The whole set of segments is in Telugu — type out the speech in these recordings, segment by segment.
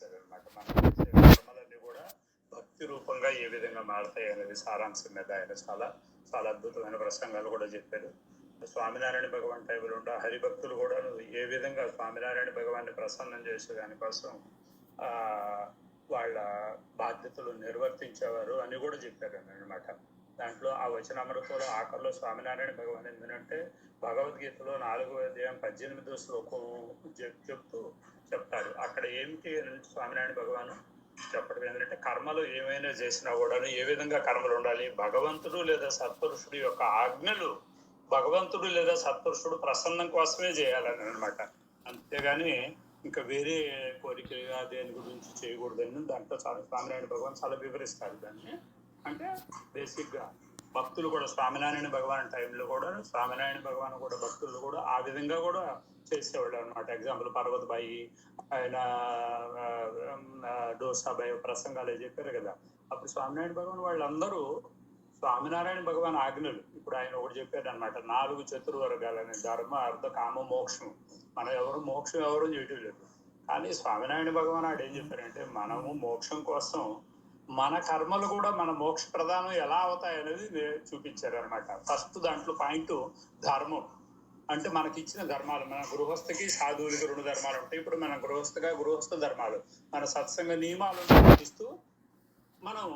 చేశారు అనమాట. మనం చేసే కర్మలన్నీ కూడా భక్తి రూపంగా ఏ విధంగా మారుతాయి అనేది సారాంశం మీద ఆయన చాలా చాలా అద్భుతమైన ప్రసంగాలు కూడా చెప్పారు. స్వామినారాయణ భగవాన్ టైంలో ఉండే హరిభక్తులు కూడా ఏ విధంగా స్వామినారాయణ భగవాన్ని ప్రసన్నం చేసే దానికోసం వాళ్ళ బాధ్యతలు నిర్వర్తించేవారు అని కూడా చెప్పారు అనమాట. దాంట్లో ఆ వచనామృతంలో ఆఖరిలో స్వామినారాయణ భగవాన్ ఏంటంటే భగవద్గీతలో 4వ అధ్యాయం 18వ శ్లోకం చెప్తారు. అక్కడ ఏమిటి స్వామినారాయణ భగవాన్ చెప్పడం ఏంటంటే కర్మలు ఏమైనా చేసినా కూడా ఏ విధంగా కర్మలు ఉండాలి, భగవంతుడు లేదా సత్పురుషుడు యొక్క ఆజ్ఞలు భగవంతుడు లేదా సత్పురుషుడు ప్రసన్నం కోసమే చేయాలని అనమాట. అంతేగాని ఇంకా వేరే కోరికలుగా దేని గురించి చేయకూడదని దాంట్లో చాలా స్వామినారాయణ భగవాన్ చాలా వివరిస్తారు దాన్ని. అంటే బేసిక్ గా భక్తులు కూడా స్వామినారాయణ భగవాన్ టైంలో కూడా స్వామినారాయణ భగవాన్ కూడా భక్తులు కూడా ఆ విధంగా కూడా చేసేవాళ్ళు అనమాట. ఎగ్జాంపుల్ పర్వతబాయి, ఆయన డోసాబాయి ప్రసంగాలు చెప్పారు కదా. అప్పుడు స్వామినారాయణ భగవాన్ వాళ్ళందరూ స్వామినారాయణ భగవాన్ ఆజ్ఞలు ఇప్పుడు ఆయన ఒకటి చెప్పారు అనమాట. 4 చతుర్వర్గాలని ధర్మ అర్థ కామ మోక్షం. మనం ఎవరు మోక్షం ఎవరు చేయటం లేదు. కానీ స్వామినారాయణ భగవాన్ ఆడు ఏం చెప్పారంటే మనము మోక్షం కోసం మన కర్మలు కూడా మన మోక్ష ప్రధానం ఎలా అవుతాయి అనేది చూపించారు అనమాట. ఫస్ట్ దాంట్లో పాయింట్ ధర్మం. అంటే మనకి ఇచ్చిన ధర్మాలు, మన గృహస్థకి సాధువులకి 2 ధర్మాలు ఉంటాయి. ఇప్పుడు మన గృహస్థ ధర్మాలు మన సత్సంగ నియమాలను పాటిస్తూ మనం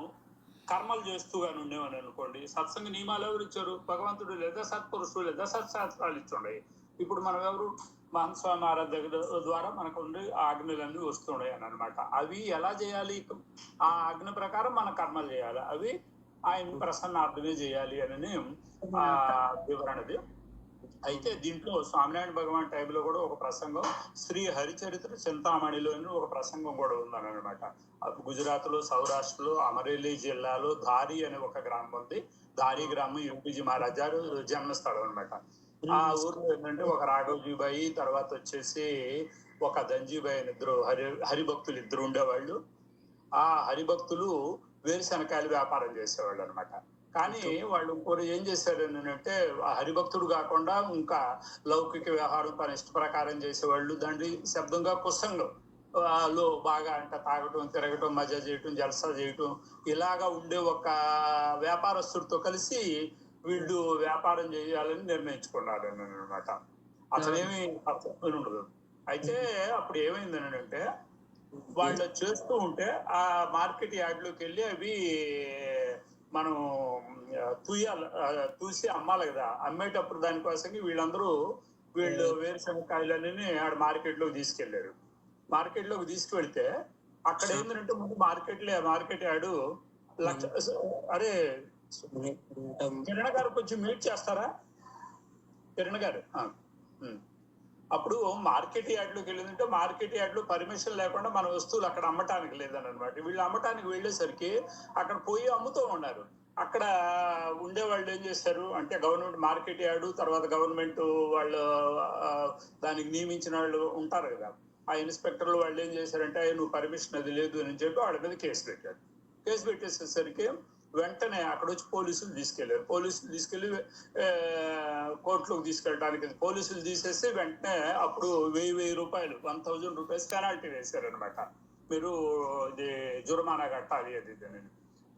కర్మలు చేస్తూ కానీ ఉండేవని అనుకోండి. సత్సంగ నియమాలు ఎవరు ఇచ్చారు? భగవంతుడు లేదా సత్పురుషుడు లేదా సత్శాస్త్రాలు ఇచ్చుండయి. ఇప్పుడు మనం ఎవరు మహాస్వామి ఆరాధన ద్వారా మనకు ఉండే ఆజ్ఞలన్నీ వస్తున్నాయి అని అనమాట. అవి ఎలా చేయాలి? ఆ ఆజ్ఞ ప్రకారం మన కర్మలు చేయాలి, అవి ఆయన ప్రసన్నార్థమే చేయాలి అని వివరణది. అయితే దీంట్లో స్వామినారాయణ భగవాన్ టైంలో కూడా ఒక ప్రసంగం శ్రీ హరిచరిత్ర చింతామణిలో ఒక ప్రసంగం కూడా ఉందని అనమాట. గుజరాత్ లో సౌరాష్ట్రలో అమరేలి జిల్లాలో ధారి అనే ఒక గ్రామం ఉంది. ధారి గ్రామం యూపీజీ మహారాజ్ గారు జన్మస్థలం అనమాట. ఆ ఊర్లో ఏంటంటే ఒక రాఘవజీబాయి తర్వాత వచ్చేసి ఒక దంజీబాయి అని హరిభక్తులు ఇద్దరు ఉండేవాళ్ళు. ఆ హరిభక్తులు వేరుశనకాయలు వ్యాపారం చేసేవాళ్ళు అనమాట. కానీ వాళ్ళు ఇంకోరు ఏం చేశారు అంటే ఆ హరిభక్తుడు కాకుండా ఇంకా లౌకిక వ్యవహారం తన ఇష్ట ప్రకారం చేసేవాళ్ళు. దాన్ని శబ్దంగా పుస్తకంలో బాగా అంటే తాగటం, తిరగటం, మజా చేయటం, జల్సా చేయటం ఇలాగా ఉండే ఒక వ్యాపారస్తుడితో కలిసి వీళ్ళు వ్యాపారం చేయాలని నిర్ణయించుకున్నారు అనమాట. అసలేమి ఉండదు. అయితే అప్పుడు ఏమైంది అంటే వాళ్ళు చేస్తూ ఉంటే ఆ మార్కెట్ యార్డ్లోకి వెళ్ళి అవి మనం తూసి అమ్మాలి కదా. అమ్మేటప్పుడు దానికోసం వీళ్ళు వేరుశనగకాయలన్నీ ఆడ మార్కెట్లోకి తీసుకెళ్లారు. మార్కెట్లోకి తీసుకువెళ్తే అక్కడ ఏంటంటే ముందు మార్కెట్ యార్డు అరే కిరణ్ గారు కొంచెం మీట్ చేస్తారా? కిరణ్ గారు అప్పుడు మార్కెట్ యార్డ్లోకి వెళ్ళిందంటే మార్కెట్ యార్డ్ లో పర్మిషన్ లేకుండా మన వస్తువులు అక్కడ అమ్మటానికి లేదని అనమాట. వీళ్ళు అమ్మటానికి వెళ్ళేసరికి అక్కడ పోయి అమ్ముతూ ఉన్నారు. అక్కడ ఉండే వాళ్ళు ఏం చేశారు అంటే గవర్నమెంట్ మార్కెట్ యార్డు తర్వాత గవర్నమెంట్ వాళ్ళు దానికి నియమించిన వాళ్ళు ఉంటారు కదా, ఆ ఇన్స్పెక్టర్లు వాళ్ళు ఏం చేశారంటే నువ్వు పర్మిషన్ అది లేదు అని చెప్పి వాళ్ళ మీద కేసు పెట్టారు. కేసు పెట్టేసేసరికి వెంటనే అక్కడ వచ్చి పోలీసులు తీసుకెళ్లారు. పోలీసులు తీసుకెళ్లి కోర్టులోకి తీసుకెళ్ళడానికి పోలీసులు తీసేసి వెంటనే అప్పుడు 1000 రూపాయలు 1000 రూపీస్ పెనాల్టీ వేశారు అనమాట. మీరు ఇది జుర్మానా కట్టాలి అది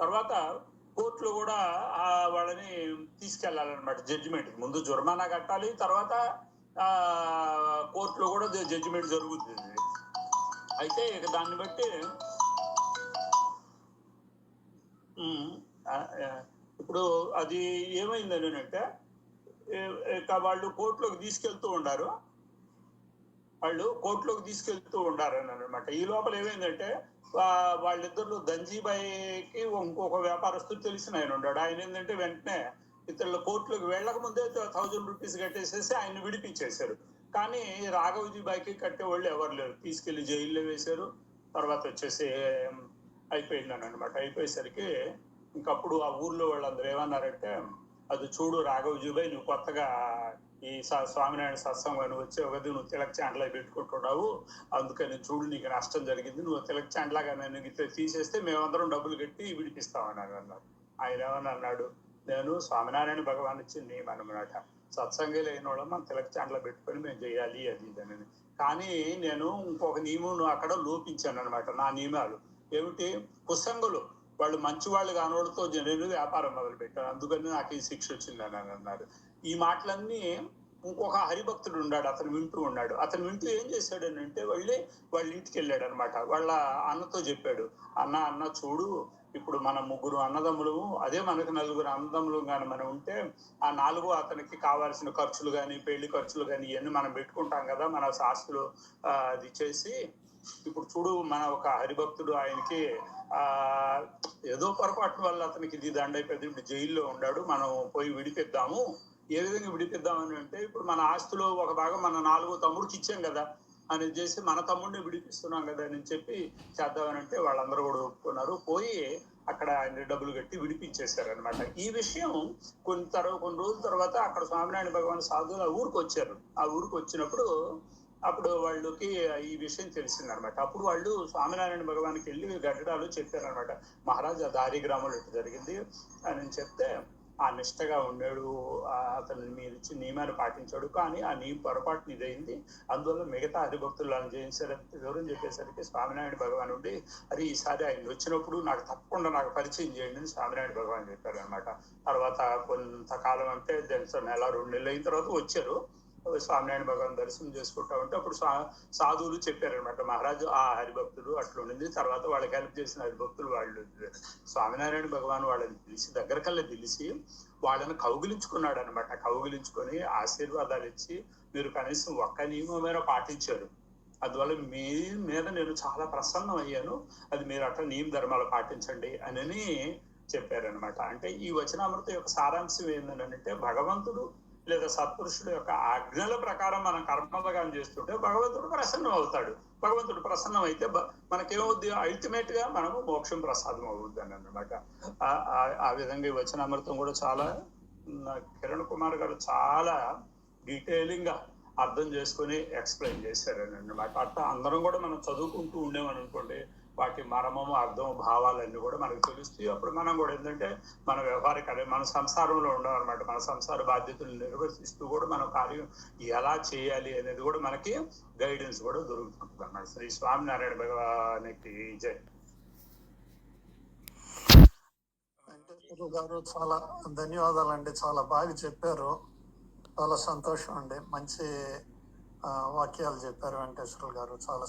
తర్వాత కోర్టులో కూడా వాళ్ళని తీసుకెళ్లాలన్నమాట. జడ్జిమెంట్ ముందు జుర్మానా కట్టాలి, తర్వాత కోర్టులో కూడా జడ్జిమెంట్ జరుగుతుంది. అయితే దాన్ని బట్టి ఇప్పుడు అది ఏమైందని అంటే వాళ్ళు కోర్టులోకి తీసుకెళ్తూ ఉండారు అని అనమాట. ఈ లోపల ఏమైందంటే వాళ్ళిద్దరు దంజీబాయికి ఇంకొక వ్యాపారస్తుడు తెలిసిన ఆయన ఉన్నాడు. ఆయన ఏంటంటే వెంటనే ఇతరుల కోర్టులోకి వెళ్ళక ముందే 1000 రూపీస్ కట్టేసేసి ఆయన విడిపించేశారు. కానీ రాఘవజీబాయికి కట్టేవాళ్ళు ఎవరు లేరు. తీసుకెళ్లి జైల్లో వేశారు. తర్వాత వచ్చేసి అయిపోయిందని అనమాట. అయిపోయేసరికి ఇంకప్పుడు ఆ ఊర్లో వాళ్ళందరూ ఏమన్నారంటే అది చూడు రాఘవజీబాయి, నువ్వు కొత్తగా ఈ స్వామినారాయణ సత్సంగం వచ్చావు కదా, నువ్వు తిలక్ చాండ్లా పెట్టుకుంటున్నావు, అందుకని చూడు నీకు నష్టం జరిగింది, నువ్వు తిలక్ చాండ్లాగా నేను తీసేస్తే మేమందరం డబ్బులు కట్టి విడిపిస్తామని అన్నారు. ఆయన ఏమని అన్నాడు, నేను స్వామినారాయణ భగవాన్ ఇచ్చింది నియమం అనమాట, సత్సంగం లేని వాళ్ళం మనం తిలక్ చాండ్లా పెట్టుకొని మేము చేయాలి అది ఇదని. కానీ నేను ఇంకొక నియమం అక్కడ లోపించాను అనమాట. నా నియమాలు ఏమిటి? కుసంగులు వాళ్ళు మంచి వాళ్ళు కానోళ్ళతో నేను వ్యాపారం మొదలు పెట్టాను, అందుకని నాకు ఈ శిక్ష వచ్చిందని అన్నారు. ఈ మాటలన్నీ ఇంకొక హరిభక్తుడు ఉన్నాడు, అతను వింటూ ఉన్నాడు. అతను వింటూ ఏం చేశాడు అని అంటే వాళ్ళ ఇంటికి వెళ్ళాడు అనమాట. వాళ్ళ అన్నతో చెప్పాడు, అన్న చూడు, ఇప్పుడు మన ముగ్గురు అన్నదమ్ములు, అదే మనకు నలుగురు అన్నదమ్ములు కానీ మనం ఉంటే ఆ నాలుగు అతనికి కావాల్సిన ఖర్చులు కానీ పెళ్లి ఖర్చులు కానీ ఇవన్నీ మనం పెట్టుకుంటాం కదా మన ఆస్తులు అది చేసి. ఇప్పుడు చూడు, మన ఒక హరిభక్తుడు ఆయనకి ఏదో పొరపాటు వల్ల అతనికి ఇది దండైపోయింది, ఇప్పుడు జైల్లో ఉన్నాడు, మనం పోయి విడిపిద్దాము. ఏ విధంగా విడిపిద్దామని అంటే, ఇప్పుడు మన ఆస్తిలో ఒక భాగం మన 4వ తమ్ముడికి ఇచ్చాం కదా అని చేసి మన తమ్ముడిని విడిపిస్తున్నాం కదా అని చెప్పి చేద్దామని అంటే వాళ్ళందరూ కూడా ఒప్పుకున్నారు. పోయి అక్కడ ఆయన డబ్బులు కట్టి విడిపించేశారు అనమాట. ఈ విషయం కొన్ని రోజుల తర్వాత అక్కడ స్వామినారాయణ భగవాన్ సాధువులు ఆ ఊరికి వచ్చారు. ఆ ఊరికి వచ్చినప్పుడు అప్పుడు వాళ్ళకి ఈ విషయం తెలిసిందనమాట. అప్పుడు వాళ్ళు స్వామినారాయణ భగవాన్కి వెళ్ళి గడ్డాలు చెప్పారనమాట. మహారాజ్ ఆ దారి గ్రామంలో ఇట్లా జరిగింది అని చెప్తే, ఆ నిష్టగా ఉన్నాడు, అతను మీరు ఇచ్చి నియమాన్ని పాటించాడు, కానీ ఆ నియమం పొరపాటున ఇదైంది, అందువల్ల మిగతా హరిభక్తులు అని చేయించారని వివరం చెప్పేసరికి స్వామినారాయణ భగవాన్ ఉండి, అది ఈసారి ఆయన వచ్చినప్పుడు నాకు తప్పకుండా నాకు పరిచయం చేయండి అని స్వామినారాయణ భగవాన్ చెప్పారు అనమాట. తర్వాత కొంతకాలం అంటే నెల 2 నెలలు అయిన తర్వాత వచ్చారు. స్వామినారాయణ భగవాన్ దర్శనం చేసుకుంటా ఉంటే అప్పుడు సాధువులు చెప్పారనమాట, మహారాజు ఆ హరిభక్తులు అట్లా ఉండింది, తర్వాత వాళ్ళకి హెల్ప్ చేసిన హరిభక్తులు వాళ్ళు. స్వామినారాయణ భగవాన్ వాళ్ళని పిలిచి దగ్గరకల్లా పిలిచి వాళ్ళని కౌగిలించుకున్నాడు అనమాట. కౌగిలించుకొని ఆశీర్వాదాలు ఇచ్చి, మీరు కనీసం ఒక్క నియమమైనా పాటించారు, అందువల్ల మీ మీద నేను చాలా ప్రసన్నం అయ్యాను, అది మీరు అట్లా నియమ ధర్మాలు పాటించండి అని చెప్పారనమాట. అంటే ఈ వచనామృతం యొక్క సారాంశం ఏంటంటే, భగవంతుడు లేదా సత్పురుషుడు యొక్క ఆజ్ఞల ప్రకారం మనం కర్మలుగాని చేస్తుంటే భగవంతుడు ప్రసన్నం అవుతాడు. భగవంతుడు ప్రసన్నం అయితే మనకేమవుద్ది? అల్టిమేట్ గా మనము మోక్షం ప్రసాదం అవుద్ది అని అన్నమాట. ఆ విధంగా ఈ వచనామృతం కూడా చాలా కిరణ్ కుమార్ గారు చాలా డీటెయిలింగ్ గా అర్థం చేసుకుని ఎక్స్ప్లెయిన్ చేశారని అన్నమాట. అట్లా అందరం కూడా మనం చదువుకుంటూ ఉండేమని అనుకోండి, వాటి మర్మము అర్థం భావాలన్నీ కూడా మనకు తెలుస్తాయి. అప్పుడు మనం కూడా ఏంటంటే మన వ్యవహారిక మన సంసారంలో ఉండమన్నమాట. మన సంసార బాధ్యతలు నిర్వర్తిస్తూ కూడా మన కార్యం ఎలా చేయాలి అనేది కూడా మనకి గైడెన్స్ కూడా దొరుకుతుంది అన్నమాట. శ్రీ స్వామినారాయణ భగవానికి జై. వెంకటేశ్వర గారు చాలా ధన్యవాదాలండి, చాలా బాగా చెప్పారు, చాలా సంతోషం అండి, మంచి వాక్యాలు చెప్పారు వెంకటేశ్వర గారు, చాలా